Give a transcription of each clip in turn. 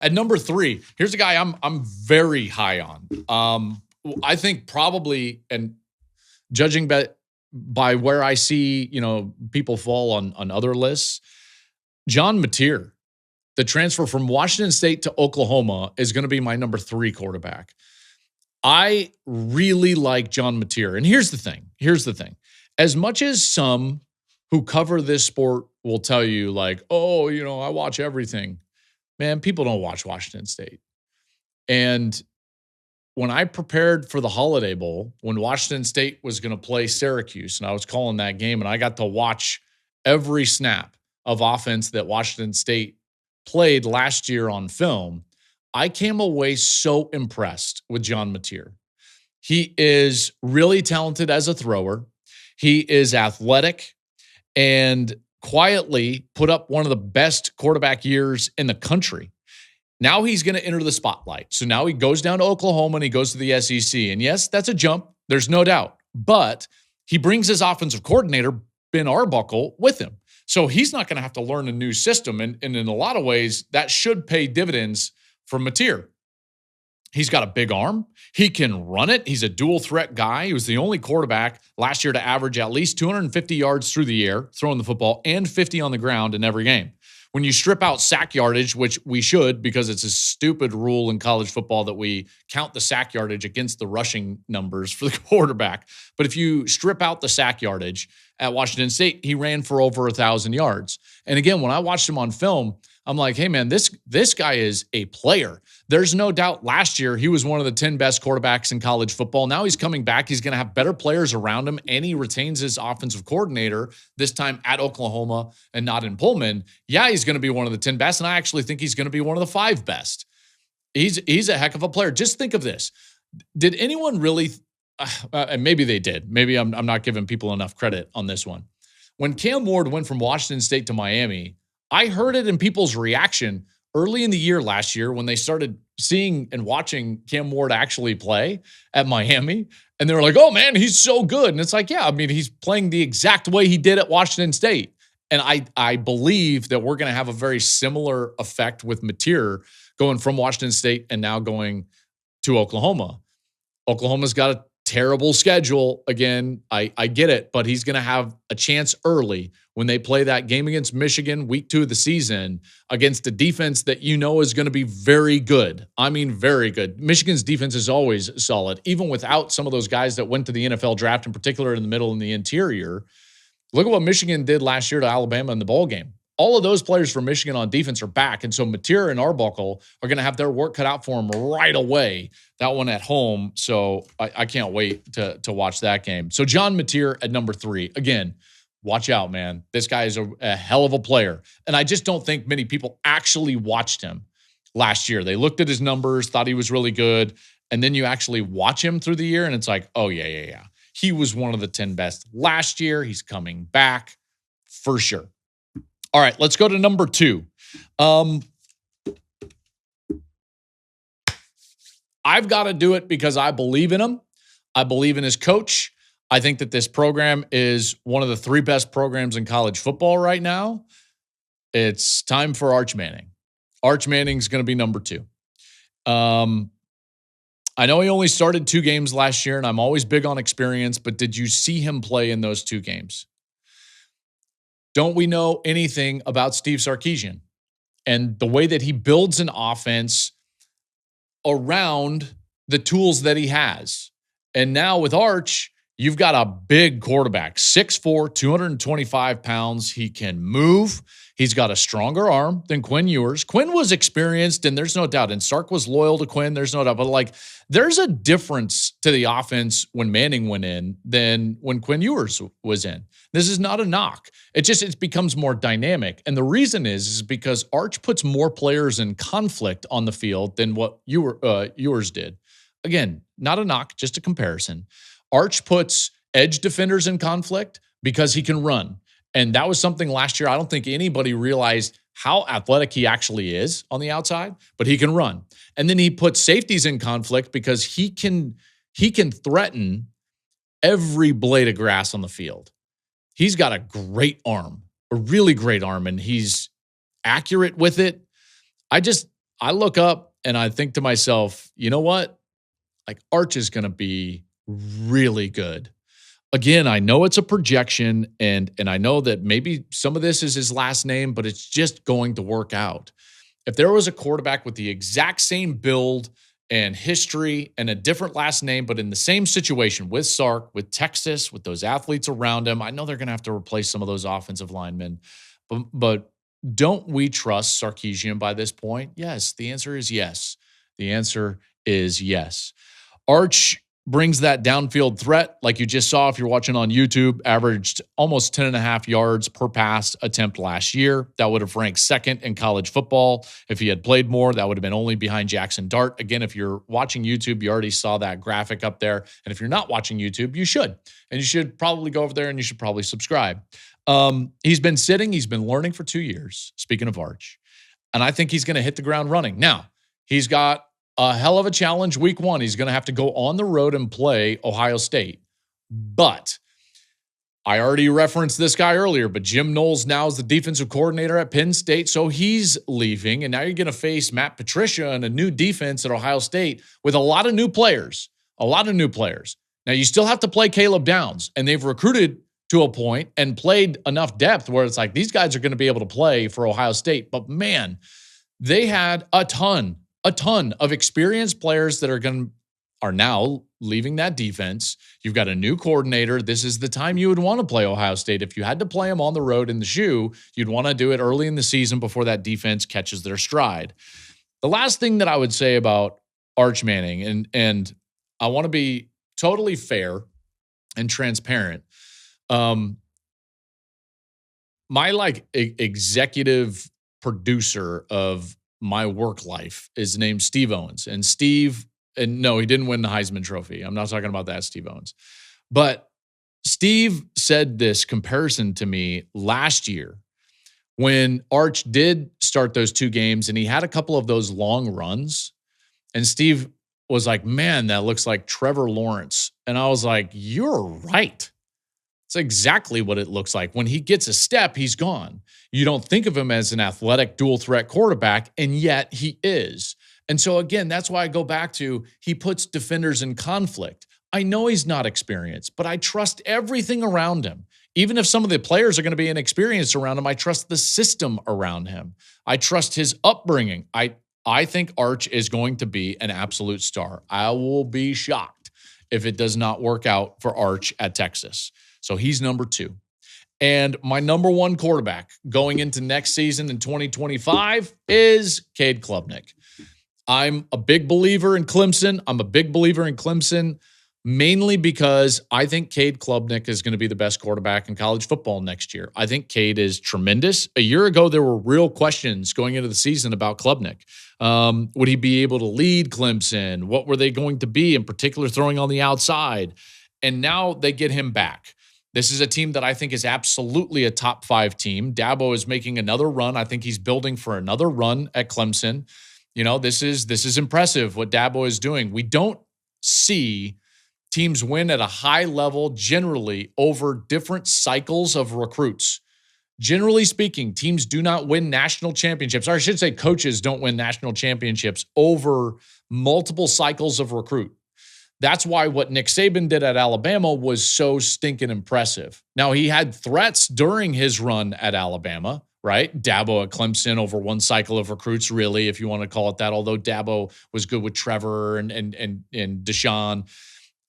At number 3, here's a guy I'm very high on. I think probably, and judging by where I see, people fall on other lists, John Mateer, the transfer from Washington State to Oklahoma, is going to be my number 3 quarterback. I really like John Mateer. And here's the thing. As much as some who cover this sport will tell you like, oh, I watch everything. Man, people don't watch Washington State. And when I prepared for the Holiday Bowl, when Washington State was going to play Syracuse, and I was calling that game, and I got to watch every snap of offense that Washington State played last year on film, I came away so impressed with John Mateer. He is really talented as a thrower. He is athletic and quietly put up one of the best quarterback years in the country. Now he's going to enter the spotlight. So now he goes down to Oklahoma and he goes to the SEC. And yes, that's a jump. There's no doubt. But he brings his offensive coordinator, Ben Arbuckle, with him. So he's not going to have to learn a new system. And in a lot of ways, that should pay dividends for Mateer. He's got a big arm. He can run it. He's a dual threat guy. He was the only quarterback last year to average at least 250 yards through the air, throwing the football, and 50 on the ground in every game. When you strip out sack yardage, which we should because it's a stupid rule in college football that we count the sack yardage against the rushing numbers for the quarterback. But if you strip out the sack yardage at Washington State, he ran for over 1,000 yards. And again, when I watched him on film, I'm like, hey, man, this guy is a player. There's no doubt last year he was one of the 10 best quarterbacks in college football. Now he's coming back. He's going to have better players around him, and he retains his offensive coordinator, this time at Oklahoma and not in Pullman. Yeah, he's going to be one of the 10 best, and I actually think he's going to be one of the 5 best. He's a heck of a player. Just think of this. Did anyone really and maybe they did. Maybe I'm not giving people enough credit on this one. When Cam Ward went from Washington State to Miami, I heard it in people's reaction early in the year last year when they started seeing and watching Cam Ward actually play at Miami. And they were like, oh, man, he's so good. And it's like, yeah, I mean, he's playing the exact way he did at Washington State. And I believe that we're going to have a very similar effect with Mateer going from Washington State and now going to Oklahoma. Oklahoma's got a terrible schedule. Again, I get it, but he's going to have a chance early when they play that game against Michigan, week 2 of the season, against a defense that is going to be very good. I mean, very good. Michigan's defense is always solid, even without some of those guys that went to the NFL draft, in particular in the middle and the interior. Look at what Michigan did last year to Alabama in the bowl game. All of those players from Michigan on defense are back, and so Mateer and Arbuckle are going to have their work cut out for them right away, that one at home. So I can't wait to watch that game. So John Mateer at number 3. Again, watch out, man. This guy is a hell of a player, and I just don't think many people actually watched him last year. They looked at his numbers, thought he was really good, and then you actually watch him through the year, and it's like, oh, yeah. He was one of the 10 best last year. He's coming back for sure. All right, let's go to number 2. I've got to do it because I believe in him. I believe in his coach. I think that this program is one of the 3 best programs in college football right now. It's time for Arch Manning. Arch Manning's going to be number 2. I know he only started 2 games last year, and I'm always big on experience, but did you see him play in those 2 games? Don't we know anything about Steve Sarkisian and the way that he builds an offense around the tools that he has? And now with Arch, you've got a big quarterback, 6'4", 225 pounds. He can move. He's got a stronger arm than Quinn Ewers. Quinn was experienced, and there's no doubt. And Sark was loyal to Quinn. There's no doubt. But, there's a difference to the offense when Manning went in than when Quinn Ewers was in. This is not a knock. It becomes more dynamic. And the reason is because Arch puts more players in conflict on the field than what Ewers did. Again, not a knock, just a comparison. Arch puts edge defenders in conflict because he can run. And that was something last year I don't think anybody realized how athletic he actually is on the outside, but he can run. And then he puts safeties in conflict because he can threaten every blade of grass on the field. He's got a great arm, a really great arm, and he's accurate with it. I look up and I think to myself, you know what? Like Arch is going to be really good. Again, I know it's a projection and I know that maybe some of this is his last name, but it's just going to work out. If there was a quarterback with the exact same build and history and a different last name, but in the same situation with Sark, with Texas, with those athletes around him, I know they're going to have to replace some of those offensive linemen, but don't we trust Sarkisian by this point? Yes. The answer is yes. The answer is yes. Arch brings that downfield threat, like you just saw if you're watching on YouTube, averaged almost 10.5 yards per pass attempt last year. That would have ranked second in college football. If he had played more, that would have been only behind Jackson Dart. Again, if you're watching YouTube, you already saw that graphic up there. And if you're not watching YouTube, you should. And you should probably go over there and you should probably subscribe. He's been sitting. He's been learning for 2 years, speaking of Arch. And I think he's going to hit the ground running. Now, he's got a hell of a challenge week 1. He's going to have to go on the road and play Ohio State. But I already referenced this guy earlier, but Jim Knowles now is the defensive coordinator at Penn State, so he's leaving. And now you're going to face Matt Patricia and a new defense at Ohio State with a lot of new players. Now, you still have to play Caleb Downs, and they've recruited to a point and played enough depth where it's like these guys are going to be able to play for Ohio State. But man, they had a ton of experienced players that are now leaving that defense. You've got a new coordinator. This is the time you would want to play Ohio State. If you had to play them on the road in the shoe, you'd want to do it early in the season before that defense catches their stride. The last thing that I would say about Arch Manning, and I want to be totally fair and transparent. My executive producer of my work life is named Steve Owens. And no, he didn't win the Heisman Trophy. I'm not talking about that Steve Owens. But Steve said this comparison to me last year when Arch did start those 2 games and he had a couple of those long runs. And Steve was like, man, that looks like Trevor Lawrence. And I was like, you're right. It's exactly what it looks like. When he gets a step, he's gone. You don't think of him as an athletic dual threat quarterback, and yet he is. And so again, that's why I go back to he puts defenders in conflict. I know he's not experienced, but I trust everything around him. Even if some of the players are going to be inexperienced around him, I trust the system around him. I trust his upbringing. I think Arch is going to be an absolute star. I will be shocked if it does not work out for Arch at Texas. So he's number 2. And my number 1 quarterback going into next season in 2025 is Cade Klubnik. I'm a big believer in Clemson. Mainly because I think Cade Klubnik is going to be the best quarterback in college football next year. I think Cade is tremendous. A year ago, there were real questions going into the season about Klubnik. Would he be able to lead Clemson? What were they going to be, in particular, throwing on the outside? And now they get him back. This is a team that I think is absolutely a top 5 team. Dabo is making another run. I think he's building for another run at Clemson. You know, this is impressive what Dabo is doing. We don't see teams win at a high level generally over different cycles of recruits. Generally speaking, teams do not win national championships, or I should say coaches don't win national championships over multiple cycles of recruit. That's why what Nick Saban did at Alabama was so stinking impressive. Now, he had threats during his run at Alabama, right? Dabo at Clemson over one cycle of recruits, really, if you want to call it that, although Dabo was good with Trevor and Deshaun.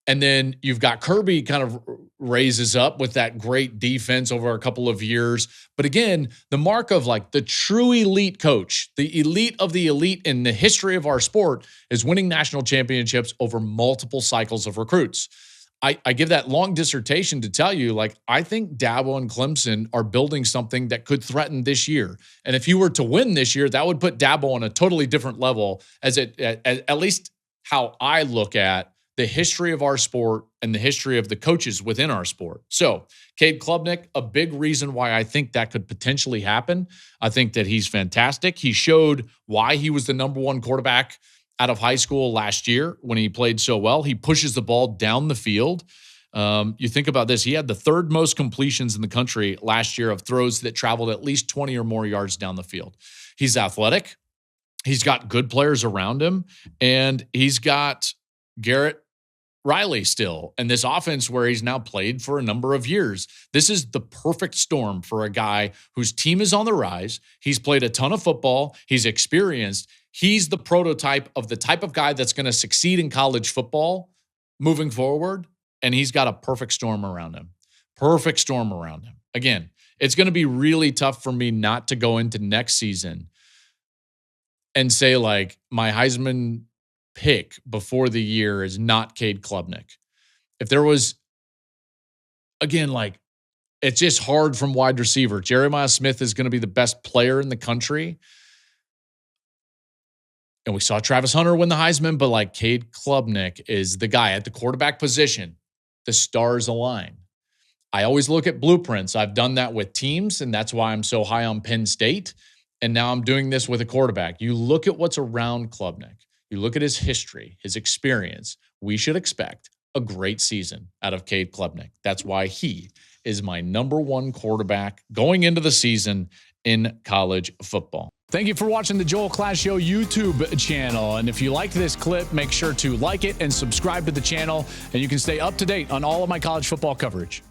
And then you've got Kirby kind of raises up with that great defense over a couple of years. But again, the mark of like the true elite coach, the elite of the elite in the history of our sport is winning national championships over multiple cycles of recruits. I give that long dissertation to tell you, like, I think Dabo and Clemson are building something that could threaten this year. And if you were to win this year, that would put Dabo on a totally different level at least how I look at the history of our sport and the history of the coaches within our sport. So Cade Klubnik, a big reason why I think that could potentially happen. I think that he's fantastic. He showed why he was the number 1 quarterback out of high school last year when he played so well. He pushes the ball down the field. You think about this. He had the 3rd most completions in the country last year of throws that traveled at least 20 or more yards down the field. He's athletic. He's got good players around him, and he's got Garrett Riley still, and this offense where he's now played for a number of years. This is the perfect storm for a guy whose team is on the rise. He's played a ton of football. He's experienced. He's the prototype of the type of guy that's going to succeed in college football moving forward, and he's got a perfect storm around him. Perfect storm around him. Again, it's going to be really tough for me not to go into next season and say, like, my Heisman pick before the year is not Cade Klubnik. If there was, again, like, it's just hard from wide receiver. Jeremiah Smith is going to be the best player in the country. And we saw Travis Hunter win the Heisman, but like Cade Klubnik is the guy at the quarterback position. The stars align. I always look at blueprints. I've done that with teams, and that's why I'm so high on Penn State. And now I'm doing this with a quarterback. You look at what's around Klubnik. You look at his history, his experience. We should expect a great season out of Cade Klubnik. That's why he is my number one quarterback going into the season in college football. Thank you for watching the Joel Klatt Show YouTube channel. And if you liked this clip, make sure to like it and subscribe to the channel, and you can stay up to date on all of my college football coverage.